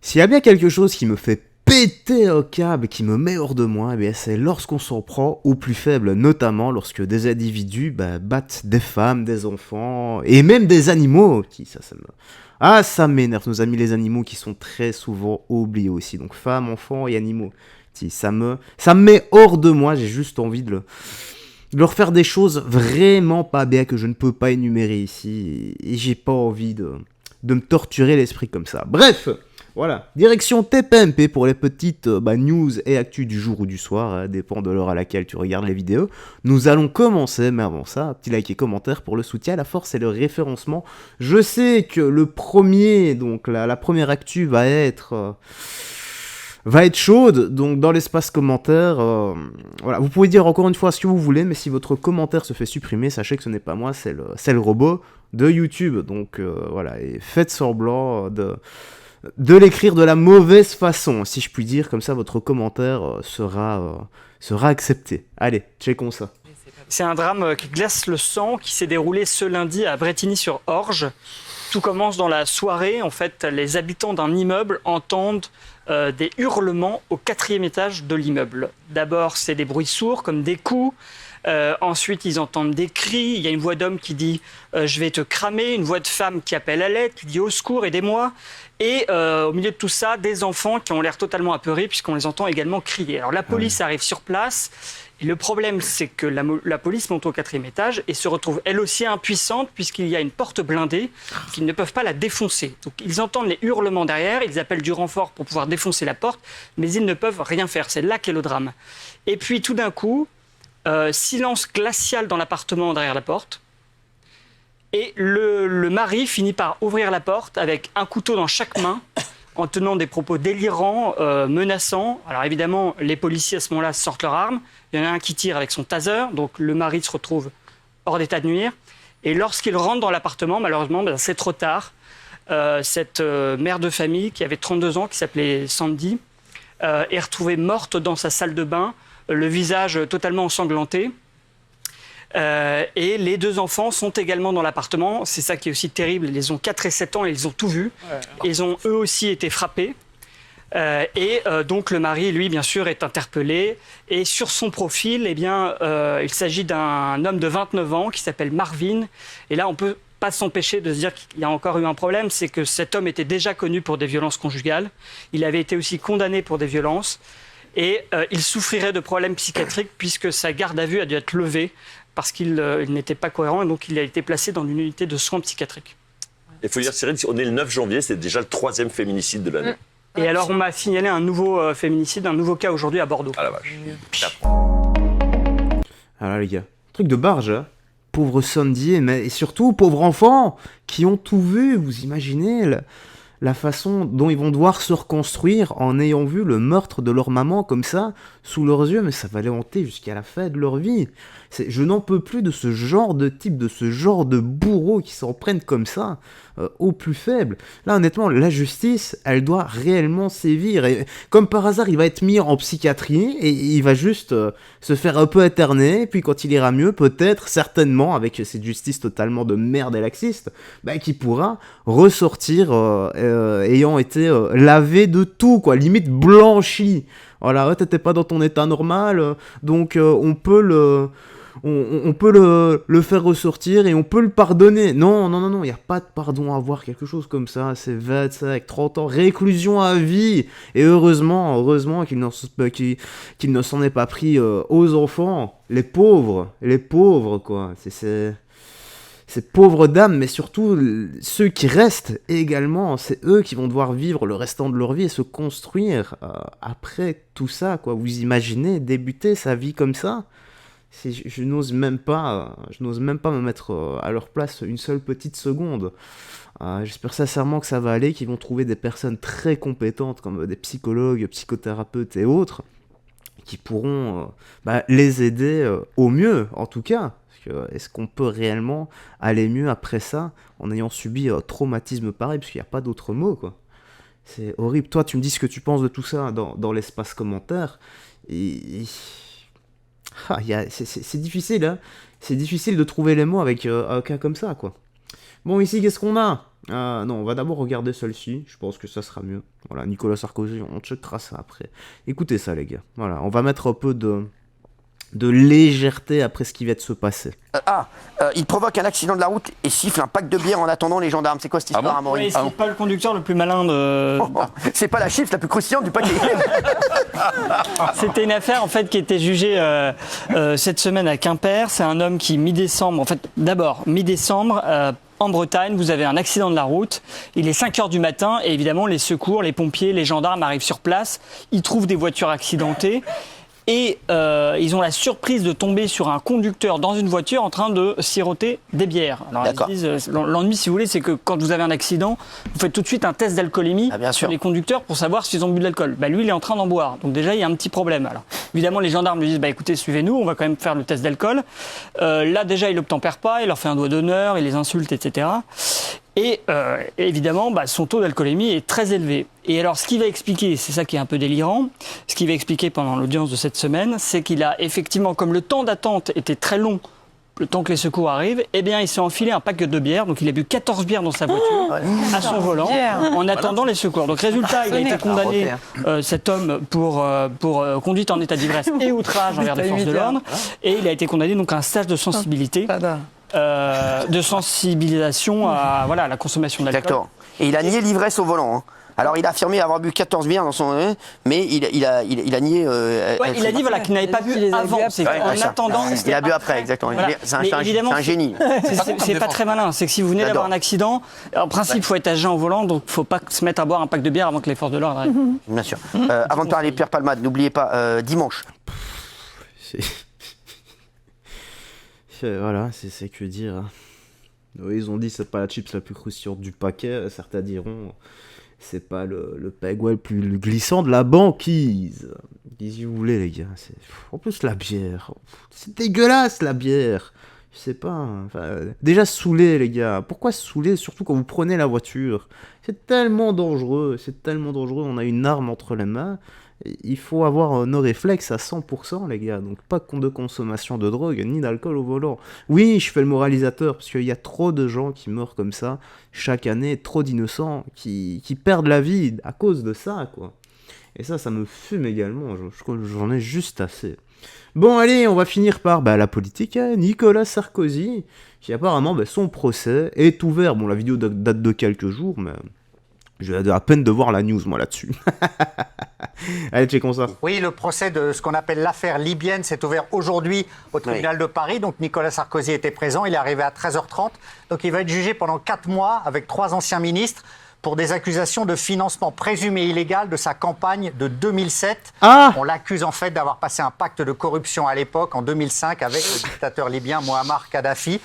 S'il y a bien quelque chose qui me fait péter un câble, qui me met hors de moi, eh bien, c'est lorsqu'on s'en prend aux plus faibles, notamment lorsque des individus battent des femmes, des enfants, et même des animaux. Ah, ça m'énerve, nos amis les animaux qui sont très souvent oubliés aussi. Donc femmes, enfants et animaux. Ça me met hors de moi, j'ai juste envie de leur faire des choses vraiment pas bien que je ne peux pas énumérer ici. Et j'ai pas envie de me torturer l'esprit comme ça. Bref, voilà. Direction TPMP pour les petites news et actus du jour ou du soir, dépend de l'heure à laquelle tu regardes les vidéos. Nous allons commencer, mais avant ça, petit like et commentaire pour le soutien à la force et le référencement. Je sais que le premier, donc la première actu va être chaude, donc dans l'espace commentaire, voilà, vous pouvez dire encore une fois ce que vous voulez, mais si votre commentaire se fait supprimer, sachez que ce n'est pas moi, c'est le robot de YouTube, donc voilà, et faites semblant de l'écrire de la mauvaise façon, si je puis dire, comme ça votre commentaire sera accepté. Allez, checkons ça. C'est un drame qui glace le sang, qui s'est déroulé ce lundi à Brétigny-sur-Orge. Tout commence dans la soirée. En fait, les habitants d'un immeuble entendent des hurlements au 4e étage de l'immeuble. D'abord, c'est des bruits sourds, comme des coups. Ensuite, ils entendent des cris. Il y a une voix d'homme qui dit « je vais te cramer », une voix de femme qui appelle à l'aide, qui dit « au secours, aidez-moi ». Et au milieu de tout ça, des enfants qui ont l'air totalement apeurés puisqu'on les entend également crier. Alors la police arrive sur place. Et le problème, c'est que la police monte au 4e étage et se retrouve elle aussi impuissante puisqu'il y a une porte blindée qu'ils ne peuvent pas la défoncer. Donc ils entendent les hurlements derrière, ils appellent du renfort pour pouvoir défoncer la porte, mais ils ne peuvent rien faire. C'est là qu'est le drame. Et puis tout d'un coup, silence glacial dans l'appartement derrière la porte. Et le mari finit par ouvrir la porte avec un couteau dans chaque main, en tenant des propos délirants, menaçants. Alors évidemment, les policiers à ce moment-là sortent leurs armes. Il y en a un qui tire avec son taser, donc le mari se retrouve hors d'état de nuire. Et lorsqu'il rentre dans l'appartement, malheureusement, c'est trop tard. Cette mère de famille qui avait 32 ans, qui s'appelait Sandy, est retrouvée morte dans sa salle de bain, le visage totalement ensanglanté. Et les 2 enfants sont également dans l'appartement. C'est ça qui est aussi terrible. Ils ont 4 et 7 ans et ils ont tout vu. Ils ont eux aussi été frappés. Donc le mari, lui, bien sûr, est interpellé. Et sur son profil, eh bien, il s'agit d'un homme de 29 ans qui s'appelle Marvin. Et là, on peut pas s'empêcher de se dire qu'il y a encore eu un problème. C'est que cet homme était déjà connu pour des violences conjugales. Il avait été aussi condamné pour des violences. Et il souffrirait de problèmes psychiatriques puisque sa garde à vue a dû être levée parce qu'il n'était pas cohérent et donc il a été placé dans une unité de soins psychiatriques. Il faut dire, Cyril, on est le 9 janvier, c'est déjà le 3e féminicide de l'année. Et alors on m'a signalé un nouveau féminicide, un nouveau cas aujourd'hui à Bordeaux. Ah la vache. Alors les gars, truc de barge, hein. Pauvre Sandy, mais et surtout pauvres enfants qui ont tout vu, vous imaginez la façon dont ils vont devoir se reconstruire en ayant vu le meurtre de leur maman comme ça, sous leurs yeux, mais ça va les hanter jusqu'à la fin de leur vie. Je n'en peux plus de ce genre de type, de ce genre de bourreaux qui s'en prennent comme ça aux plus faibles. Là, honnêtement, la justice, elle doit réellement sévir. Et comme par hasard, il va être mis en psychiatrie et il va juste se faire un peu interner. Puis quand il ira mieux, peut-être, certainement, avec cette justice totalement de merde et laxiste, qui pourra ressortir ayant été lavé de tout, quoi, limite blanchi. Voilà, ouais, t'étais pas dans ton état normal, donc on peut le faire ressortir et on peut le pardonner. Non, il n'y a pas de pardon à avoir, quelque chose comme ça, c'est 25, 30 ans, réclusion à vie. Et heureusement qu'il ne s'en est pas pris aux enfants, les pauvres, quoi. Ces pauvres dames, mais surtout ceux qui restent également, c'est eux qui vont devoir vivre le restant de leur vie et se construire après tout ça, quoi. Vous imaginez débuter sa vie comme ça ? Je n'ose même pas me mettre à leur place une seule petite seconde. J'espère sincèrement que ça va aller, qu'ils vont trouver des personnes très compétentes comme des psychologues, psychothérapeutes et autres, qui pourront les aider au mieux, en tout cas. Est-ce qu'on peut réellement aller mieux après ça en ayant subi un traumatisme pareil, parce qu'il n'y a pas d'autre mot, quoi. C'est horrible. Toi, tu me dis ce que tu penses de tout ça dans l'espace commentaire. C'est difficile, hein. C'est difficile de trouver les mots avec un cas comme ça, quoi. Bon, ici, qu'est-ce qu'on a ? Non, on va d'abord regarder celle-ci, je pense que ça sera mieux. Voilà, Nicolas Sarkozy, on checkera ça après. Écoutez ça les gars, voilà, on va mettre un peu de légèreté après ce qui vient de se passer. Il provoque un accident de la route et siffle un pack de bière en attendant les gendarmes. C'est quoi cette histoire, Amaury? Oui, c'est pas le conducteur le plus malin de... C'est pas la chiffre la plus croustillante du paquet. C'était une affaire en fait qui était jugée cette semaine à Quimper. C'est un homme qui mi-décembre, en fait d'abord mi-décembre, en Bretagne, vous avez un accident de la route. Il est 5h du matin et évidemment les secours, les pompiers, les gendarmes arrivent sur place. Ils trouvent des voitures accidentées. Et ils ont la surprise de tomber sur un conducteur dans une voiture en train de siroter des bières. Alors ils disent, l'ennui, si vous voulez, c'est que quand vous avez un accident, vous faites tout de suite un test d'alcoolémie sur les conducteurs pour savoir s'ils ont bu de l'alcool. Lui, il est en train d'en boire. Donc déjà, il y a un petit problème. Alors, évidemment, les gendarmes lui disent, écoutez, suivez-nous, on va quand même faire le test d'alcool. Là, déjà, il obtempère pas, il leur fait un doigt d'honneur, il les insulte, etc. Et évidemment, son taux d'alcoolémie est très élevé. Et alors, ce qu'il va expliquer, c'est ça qui est un peu délirant, ce qu'il va expliquer pendant l'audience de cette semaine, c'est qu'il a effectivement, comme le temps d'attente était très long, le temps que les secours arrivent, il s'est enfilé un pack de bières, donc il a bu 14 bières dans sa voiture, à son volant, en attendant les secours. Donc résultat, il a été condamné, cet homme, pour conduite en état d'ivresse et outrage envers les forces de l'ordre, et il a été condamné donc à un stage de sensibilité. De sensibilisation à la consommation d'alcool. Exactement. Et il a nié l'ivresse au volant. Hein. Alors il a affirmé avoir bu 14 bières dans son... mais il a nié... il a dit qu'il n'avait pas bu avant. C'est en attendant... Il a bu après, exactement. Voilà. C'est un génie. C'est pas très malin. C'est que si vous venez d'avoir un accident, en principe, il faut être à jeun au volant, donc il ne faut pas se mettre à boire un pack de bière avant que les forces de l'ordre arrivent. Bien sûr. Avant de parler Pierre Palmade, n'oubliez pas, dimanche. Voilà, c'est que dire. Oui, ils ont dit c'est pas la chips la plus croustillante du paquet. Certains diront c'est pas le pegwell le plus glissant de la banquise. Qu'est-ce que vous voulez les gars, en plus la bière, c'est dégueulasse la bière. Je sais pas, déjà saoulé les gars. Pourquoi saouler, surtout quand vous prenez la voiture? C'est tellement dangereux, on a une arme entre les mains. Il faut avoir nos réflexes à 100% les gars, donc pas de consommation de drogue ni d'alcool au volant. Oui, je fais le moralisateur parce qu'il y a trop de gens qui meurent comme ça chaque année, trop d'innocents qui perdent la vie à cause de ça quoi. Et ça me fume également, j'en ai juste assez. Bon allez, on va finir par la politique, hein. Nicolas Sarkozy, qui apparemment son procès est ouvert. Bon la vidéo date de quelques jours, mais... j'ai à peine de voir la news, moi, là-dessus. Allez, checkons ça. Oui, le procès de ce qu'on appelle l'affaire libyenne s'est ouvert aujourd'hui au tribunal de Paris. Donc, Nicolas Sarkozy était présent. Il est arrivé à 13h30. Donc, il va être jugé pendant 4 mois avec 3 anciens ministres pour des accusations de financement présumé illégal de sa campagne de 2007. On l'accuse en fait d'avoir passé un pacte de corruption à l'époque, en 2005, avec le dictateur libyen Muammar Kadhafi,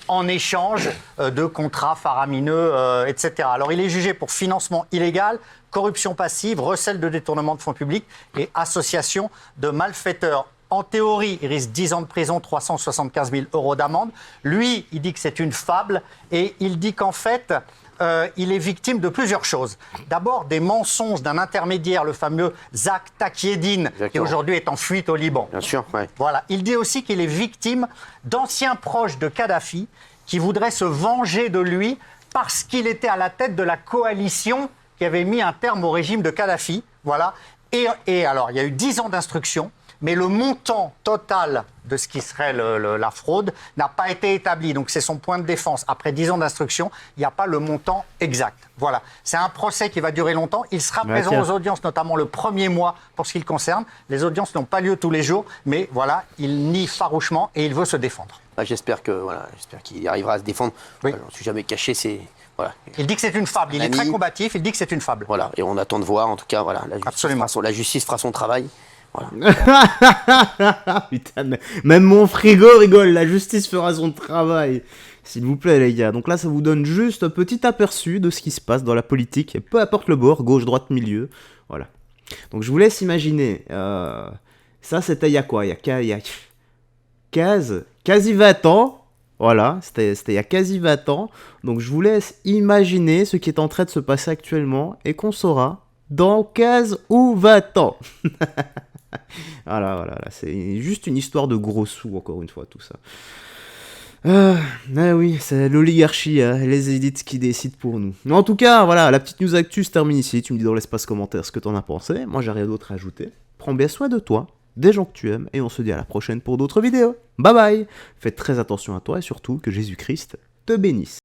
en échange de contrats faramineux, etc. Alors, il est jugé pour financement illégal, corruption passive, recel de détournement de fonds publics et association de malfaiteurs. En théorie, il risque 10 ans de prison, 375 000 € d'amende. Lui, il dit que c'est une fable et il dit qu'en fait... il est victime de plusieurs choses. D'abord, des mensonges d'un intermédiaire, le fameux Zak Takieddine, qui aujourd'hui est en fuite au Liban. Bien sûr, ouais. Voilà. Il dit aussi qu'il est victime d'anciens proches de Kadhafi qui voudraient se venger de lui parce qu'il était à la tête de la coalition qui avait mis un terme au régime de Kadhafi. Voilà. Et alors, il y a eu 10 ans d'instruction, mais le montant total de ce qui serait la fraude n'a pas été établi. Donc, c'est son point de défense. Après 10 ans d'instruction, il n'y a pas le montant exact. Voilà. C'est un procès qui va durer longtemps. Il sera présent aux audiences, notamment le premier mois pour ce qui le concerne. Les audiences n'ont pas lieu tous les jours, mais voilà, il nie farouchement et il veut se défendre. J'espère qu'il arrivera à se défendre. Oui. Je ne suis jamais caché, c'est... Voilà. Il dit que c'est une fable. Il est très combatif. Il dit que c'est une fable. Voilà. Et on attend de voir. En tout cas, voilà, la justice fera son travail. Voilà. Putain, même mon frigo rigole. La justice fera son travail. S'il vous plaît, les gars. Donc là, ça vous donne juste un petit aperçu de ce qui se passe dans la politique. Et peu importe le bord, gauche, droite, milieu. Voilà. Donc je vous laisse imaginer. Ça, c'était il y a quoi? Il y a quasi 20 ans. Voilà, c'était il y a quasi 20 ans. Donc je vous laisse imaginer ce qui est en train de se passer actuellement et qu'on saura dans 15 ou 20 ans. Voilà, c'est juste une histoire de gros sous, encore une fois, tout ça. Ah oui, c'est l'oligarchie, hein, les élites qui décident pour nous. Mais en tout cas, voilà, la petite news actu se termine ici. Tu me dis dans l'espace commentaire ce que t'en as pensé. Moi, j'ai rien d'autre à ajouter. Prends bien soin de toi, des gens que tu aimes, et on se dit à la prochaine pour d'autres vidéos. Bye bye. Fais très attention à toi et surtout que Jésus-Christ te bénisse.